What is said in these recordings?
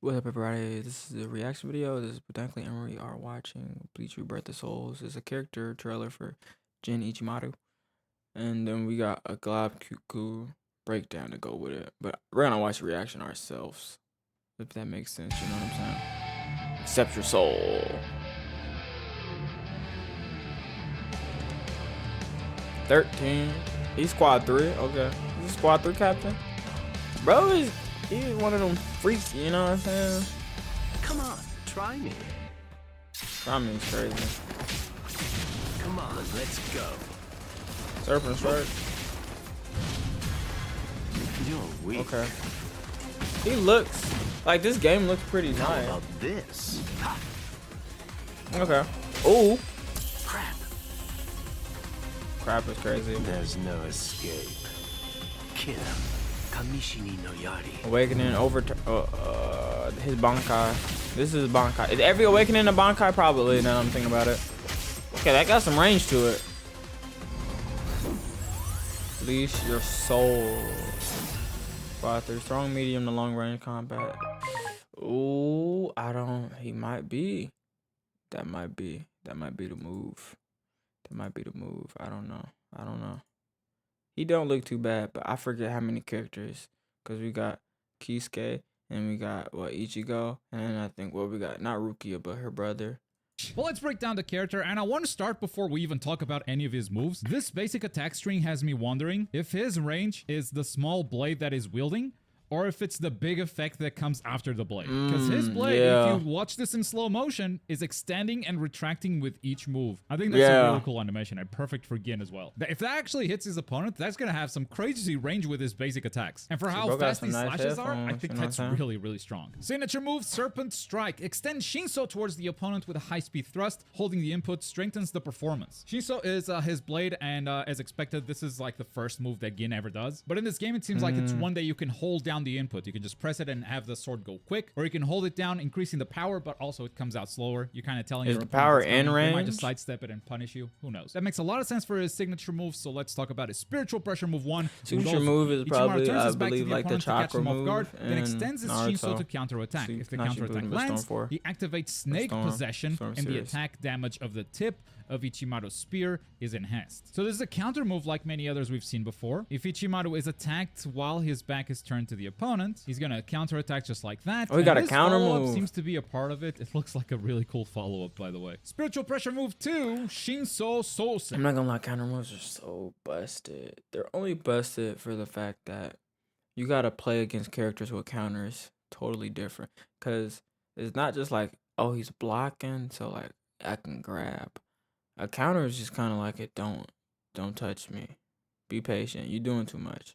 What up, everybody? This is a reaction video. This is Botanically and we are watching Bleach Rebirth the Souls. It's a character trailer for Jin Ichimaru. And then we got a Glob Cuckoo breakdown to go with it. But we're gonna watch the reaction ourselves. If that makes sense, you know what I'm saying? Accept your soul. 13. He's squad 3. Okay. He's a squad 3 captain. Bro, he's one of them freaks, you know what I'm saying? Come on, try me. Try me is crazy. Come on, let's go. Serpent strike. You're weak. Okay. He looks like this game looks pretty How nice. about this? Ha, Okay. Ooh. crap. Crap is crazy. There's no escape. Kill him. Kamishini no Yari. Awakening over his Bankai. This is Bankai. Is every awakening a Bankai? Probably, now I'm thinking about it. Okay, that got some range to it. Release your soul. 5-3. Strong, medium to long range combat. Ooh, he might be. That might be the move. That might be the move. I don't know. He don't look too bad, but I forget how many characters. Because we got Kisuke, and we got, Ichigo. And then I think, we got, not Rukia, but her brother. Well, let's break down the character, and I want to start before we even talk about any of his moves. This basic attack string has me wondering if his range is the small blade that he's wielding, or if it's the big effect that comes after the blade. Because his blade, yeah. if you watch this in slow motion, is extending and retracting with each move. I think that's a really cool animation and perfect for Gin as well. If that actually hits his opponent, that's going to have some crazy range with his basic attacks. And for how fast these slashes are, I think that's really, really strong. Signature move, Serpent Strike. Extend Shinso towards the opponent with a high-speed thrust. Holding the input strengthens the performance. Shinso is his blade, and as expected, this is like the first move that Gin ever does. But in this game, it seems like it's one that you can hold down the input. You can just press it and have the sword go quick, or you can hold it down, increasing the power, but also it comes out slower. You're kind of telling your the power opponent in they might range? just sidestep it and punish you. Who knows? That makes a lot of sense for his signature move, so let's talk about his spiritual pressure move 1. Signature move is Ichimaru probably, turns I his back to believe, like the opponent to catch chakra him off move guard, then in extends his Naruto. Shinso to counterattack. If the Not counterattack Shippuden, but lands, Storm 4. he activates Snake Storm. Possession, Storm and the series. attack damage of the tip of Ichimaru's spear is enhanced. So this is a counter move like many others we've seen before. If Ichimaru is attacked while his back is turned to the opponent, he's gonna counterattack just like that. Oh, he got a this counter follow-up move. seems to be a part of it. It looks like a really cool follow-up, by the way. Spiritual pressure move 2, Shinso Sosen. I'm not gonna lie, counter moves are so busted. They're only busted for the fact that you gotta play against characters with counters totally different. Cause it's not just like, oh, he's blocking, so like I can grab. A counter is just kind of like it. Don't touch me. Be patient. You're doing too much.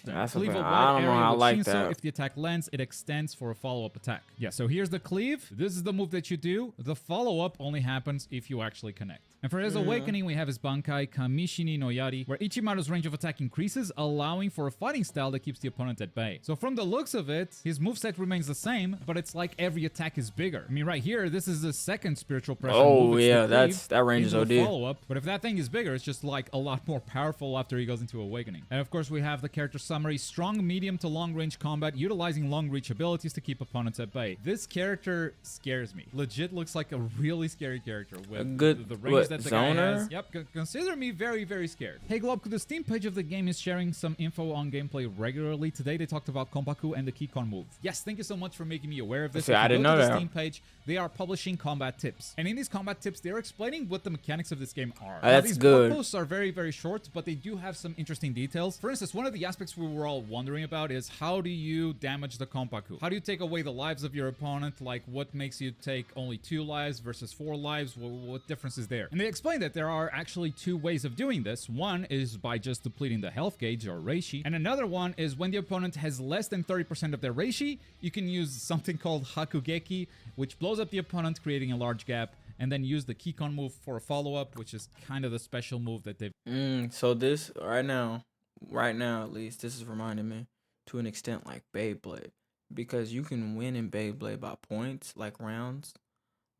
That's Cleave a I wide don't know area how I with like Shinso. that. If the attack lands, it extends for a follow-up attack. Yeah, so here's the cleave. This is the move that you do. The follow-up only happens if you actually connect. And for his awakening, we have his Bankai Kamishini no Yari, where Ichimaru's range of attack increases, allowing for a fighting style that keeps the opponent at bay. So from the looks of it, his moveset remains the same, but it's like every attack is bigger. I mean, right here, this is the second spiritual pressure move. Oh It's yeah, the cleave that range is into the OD. follow-up. But if that thing is bigger, it's just like a lot more powerful after he goes into awakening. And of course, we have the character summary: strong, medium to long range combat, utilizing long reach abilities to keep opponents at bay. This character scares me. Legit looks like a really scary character with A good the range that the guy zoner? has. Yep, consider me very, very scared. Hey Glob, the Steam page of the game is sharing some info on gameplay regularly. Today they talked about Kompaku and the Kikon move. Yes, thank you so much for making me aware of this. See, If you I didn't go to know the that. Steam page, they are publishing combat tips. And in these combat tips, they're explaining what the mechanics of this game are. Now, That's these good. blog posts are very, very short, but they do have some interesting details. For instance, one of the aspects we were all wondering about is how do you damage the Kompaku? How do you take away the lives of your opponent? Like, what makes you take only 2 lives versus 4 lives? What difference is there? And they explain that there are actually 2 ways of doing this. One is by just depleting the health gauge or reishi, and another one is when the opponent has less than 30% of their reishi, you can use something called Hakugeki, which blows up the opponent, creating a large gap, and then use the Kikon move for a follow-up, which is kind of the special move that they've... So this right now at least, this is reminding me to an extent like Beyblade, because you can win in Beyblade by points, like rounds,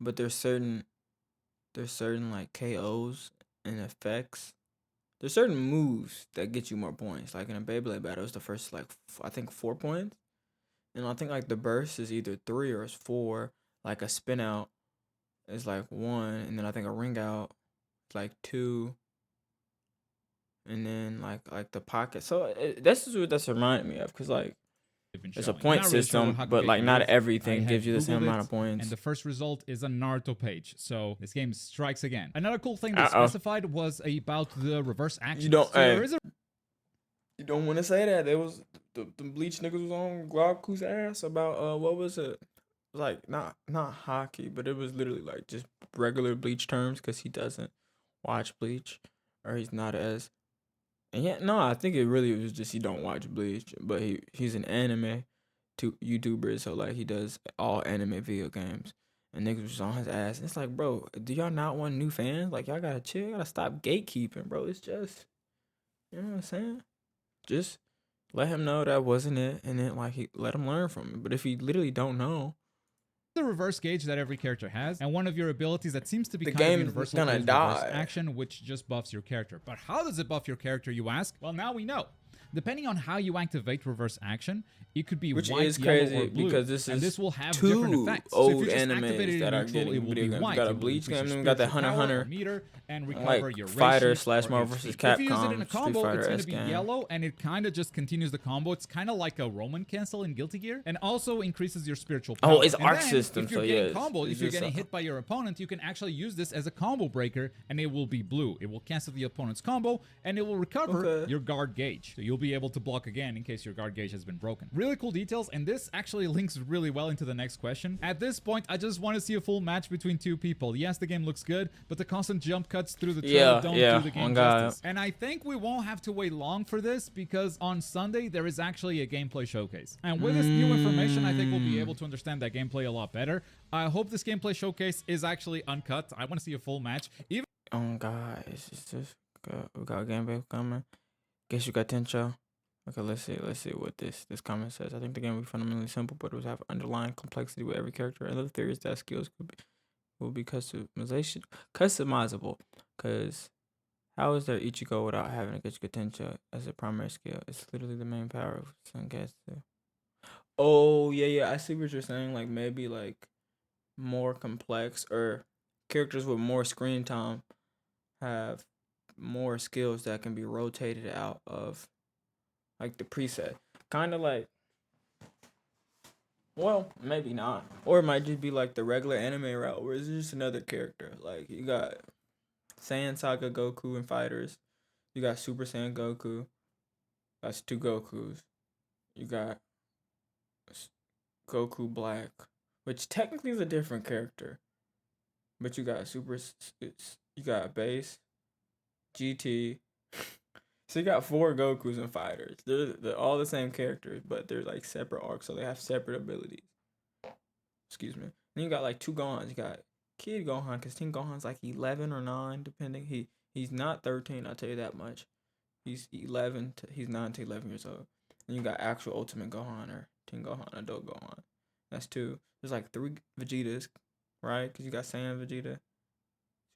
but there's certain like KOs and effects. There's certain moves that get you more points. Like in a Beyblade battle, it's the first like I think 4 points, And I think like the burst is either 3 or it's 4. Like a spin out is like 1, and then I think a ring out is like 2, and then like the pocket. So this is what that's reminding me of, because like it's a point system, but like not everything gives you the same amount of points. And the first result is a Naruto page. So this game strikes again. Another cool thing they specified was about the reverse action. You don't want to say that. There was the Bleach niggas was on Goku's ass about what was it? Like not hockey, but it was literally like just regular Bleach terms, because he doesn't watch Bleach, or he's not as. And yeah, no, I think it really was just he don't watch Bleach, but he's an anime YouTuber, so like he does all anime video games, and niggas was on his ass. And it's like, bro, do y'all not want new fans? Like, y'all gotta chill, y'all gotta stop gatekeeping, bro. It's just, you know what I'm saying? Just let him know that wasn't it, and then like he let him learn from it. But if he literally don't know, the reverse gauge that every character has, and one of your abilities that seems to be the kind of game's universal gonna is die. reverse action, which just buffs your character. But how does it buff your character, you ask? Well, now we know. Depending on how you activate reverse action, it could be which white, is yellow, crazy, or blue, because this is this will have two different effects. old So if you just activate animes it that in are neutral, getting it will video be games. white. You got a It will Bleach increase game, your then you got the spiritual Hunter power, Hunter, meter, and recover like your Fighter rage slash or Marvel HP. vs. If you use it in a Capcom, Street combo, Fighter it's going to be game. yellow, and it kind of just continues the combo. It's kind of like a Roman cancel in Guilty Gear, and also increases your spiritual power. Oh, it's and arc then, system, if you're so getting yeah, combo, it's if you're just getting hit by your opponent, you can actually use this as a combo breaker, and it will be blue. It will cancel the opponent's combo, and it will recover your guard gauge. So you'll be able to block again in case your guard gauge has been broken. Really cool details, and this actually links really well into the next question. At this point, I just want to see a full match between two people. Yes, the game looks good, but the constant jump cuts through the trailer don't do the game justice. And I think we won't have to wait long for this, because on Sunday, there is actually a gameplay showcase. And with this new information, I think we'll be able to understand that gameplay a lot better. I hope this gameplay showcase is actually uncut. I want to see a full match. Even oh god, it's just we got gameplay coming. Guess you got Tencho. Okay, let's see what this comment says. I think the game will be fundamentally simple, but it will have underlying complexity with every character. Another theory is that skills will be customizable. Cause how is there Ichigo without having a Getsuga Tencho as a primary skill? It's literally the main power of Sangetsu. Oh yeah, I see what you're saying. Like maybe like more complex, or characters with more screen time have more skills that can be rotated out of like the preset. Kind of like, well, maybe not. Or it might just be like the regular anime route, where it's just another character. Like you got Saiyan Saga Goku and Fighters. You got Super Saiyan Goku. That's 2 Gokus. You got Goku Black, which technically is a different character. But you got you got Base, GT. So you got 4 Gokus and Fighters. They're all the same characters, but they're like separate arcs, so they have separate abilities. Excuse me. Then you got like 2 Gohans. You got Kid Gohan, because Teen Gohan's like 11 or 9, depending. He's not 13, I'll tell you that much. He's 9 to 11 years old. And you got actual Ultimate Gohan, or Teen Gohan, Adult Gohan. That's 2. There's like 3 Vegetas, right? Because you got Saiyan Vegeta,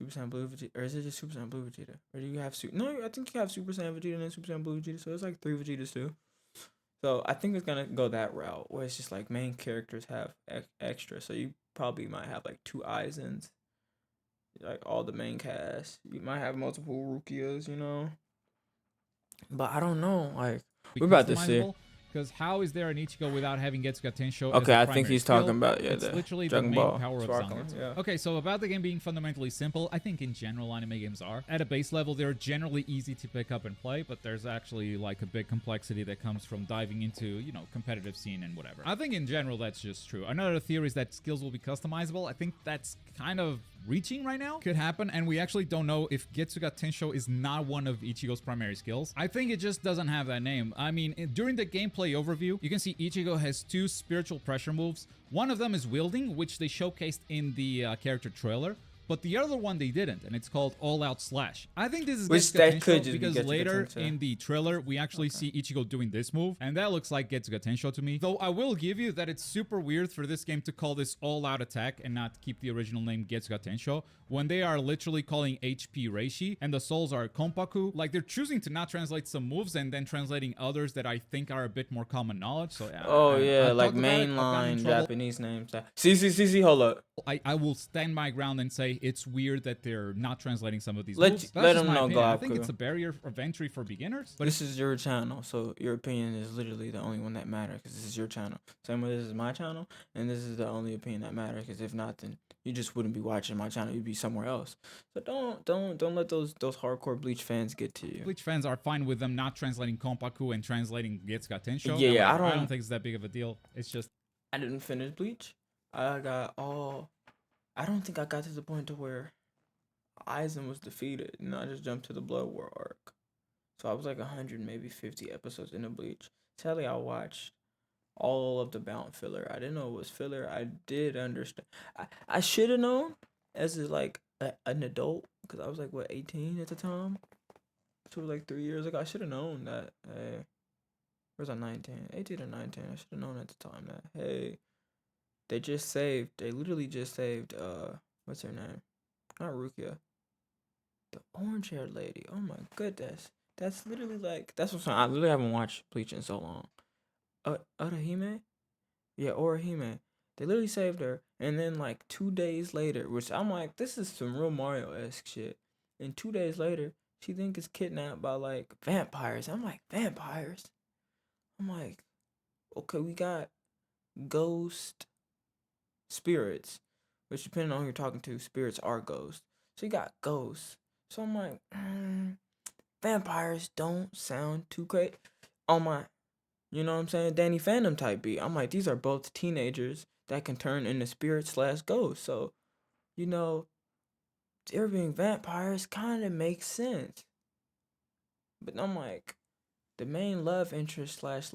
Super Saiyan Blue Vegeta, or is it just Super Saiyan Blue Vegeta? Or do you have No, I think you have Super Saiyan Vegeta and then Super Saiyan Blue Vegeta, so it's like 3 Vegetas too. So I think it's gonna go that route, where it's just like main characters have extra. So you probably might have like 2 Aizens, like all the main cast. You might have multiple Rukias, you know. But I don't know, like we're about to see. Because how is there an Ichigo without having Getsuga Tensho? Okay, as I think he's talking about it's the literally Dragon the main Ball power of Sparkling, Zangetsu. yeah. Okay, so about the game being fundamentally simple, I think in general anime games are. At a base level, they're generally easy to pick up and play, but there's actually like a big complexity that comes from diving into, you know, competitive scene and whatever. I think in general that's just true. Another theory is that skills will be customizable. I think that's kind of reaching right now. Could happen, and we actually don't know if Getsuga Tensho is not one of Ichigo's primary skills. I think it just doesn't have that name. I mean, during the gameplay overview, you can see Ichigo has 2 spiritual pressure moves. One of them is wielding, which they showcased in the character trailer. but the other one they didn't, and it's called All Out Slash. I think this is Which that Getsuga could Tensho just be because Getsuga later Tensho. in the trailer we actually see Ichigo doing this move, and that looks like Getsuga Tensho to me. Though I will give you that it's super weird for this game to call this All Out Attack and not keep the original name Getsuga Tensho when they are literally calling HP Reishi and the souls are Konpaku. Like, they're choosing to not translate some moves and then translating others that I think are a bit more common knowledge. So yeah. Oh yeah, I've like talked about it, I've gotten in mainline trouble. Japanese names. See, hold up. I will stand my ground and say it's weird that they're not translating some of these Let moves. you- That's let just them my know, opinion. I Gobku. think it's a barrier of entry for beginners. But This is your channel, so your opinion is literally the only one that matters because this is your channel. Same way this is my channel, and this is the only opinion that matters. Because if not, then you just wouldn't be watching my channel. You'd be somewhere else. So don't let those hardcore Bleach fans get to you. Bleach fans are fine with them not translating Konpaku and translating Getsuga Tensho. Yeah, However, I I don't don't- think it's that big of a deal. It's just I didn't finish Bleach. I don't think I got to the point to where Aizen was defeated, and I just jumped to the Blood War arc. So I was like 100, maybe 50 episodes into Bleach. Sadly, I watched all of the Bound filler. I didn't know it was filler. I did understand. I should have known as an adult because I was like, what, 18 at the time? So it was like 3 years ago. I should have known that, hey, where's I 19? 18 or 19. I should have known at the time that, hey, they literally just saved, what's her name? Not Rukia. The orange haired lady. Oh my goodness. That's literally that's what's I literally haven't watched Bleach in so long. Orihime? Yeah, Orihime. They literally saved her, and then 2 days later, which I'm like, this is some real Mario-esque shit. And 2 days later, she then gets kidnapped by vampires. I'm like, vampires? I'm like, okay, we got ghost spirits, which depending on who you're talking to, spirits are ghosts. So you got ghosts. So I'm like, vampires don't sound too great on my, you know what I'm saying, Danny Phantom type beat. I'm like, these are both teenagers that can turn into spirit/ghost. So, there being vampires kind of makes sense. But I'm like, the main love interest slash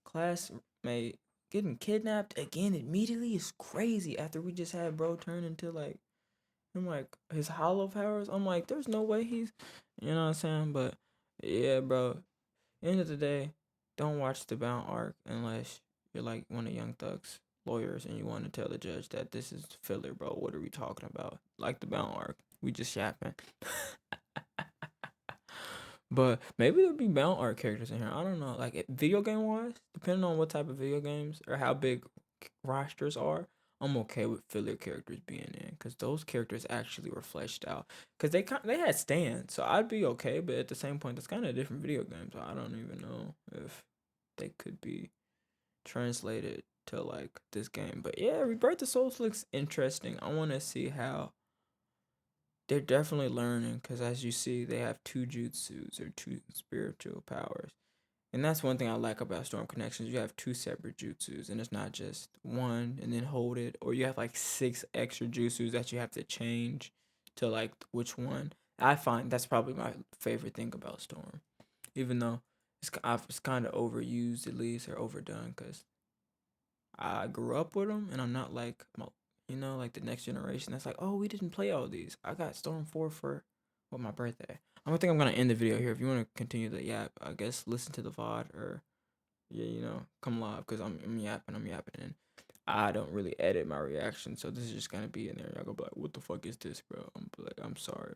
classmate getting kidnapped again immediately is crazy after we just had bro turn into I'm like, his hollow powers. I'm like, there's no way he's, you know what I'm saying? But yeah, bro. End of the day, don't watch the Bound arc unless you're like one of Young Thug's lawyers and you want to tell the judge that this is filler, bro. What are we talking about? Like the Bound arc, we just yapping. But maybe there'll be Bound arc characters in here. I don't know. Like video game wise, depending on what type of video games or how big rosters are, I'm okay with filler characters being in because those characters actually were fleshed out. Because they had stands, so I'd be okay. But at the same point, it's kind of a different video game, so I don't even know if they could be translated to this game. But yeah, Rebirth of Souls looks interesting. I want to see how they're definitely learning because as you see, they have 2 jutsus or 2 spiritual powers. And that's one thing I like about Storm Connections. You have 2 separate jutsus, and it's not just one and then hold it, or you have 6 extra jutsus that you have to change to which one. I find that's probably my favorite thing about Storm, even though it's kind of overused at least or overdone because I grew up with them, and I'm not like the next generation that's like, oh, we didn't play all these. I got Storm 4 for my birthday. I don't think I'm gonna end the video here. If you want to continue the yap, I guess listen to the VOD or come live because I'm yapping, and I don't really edit my reaction, so this is just gonna be in there. Y'all go be like, what the fuck is this, bro? I'm sorry.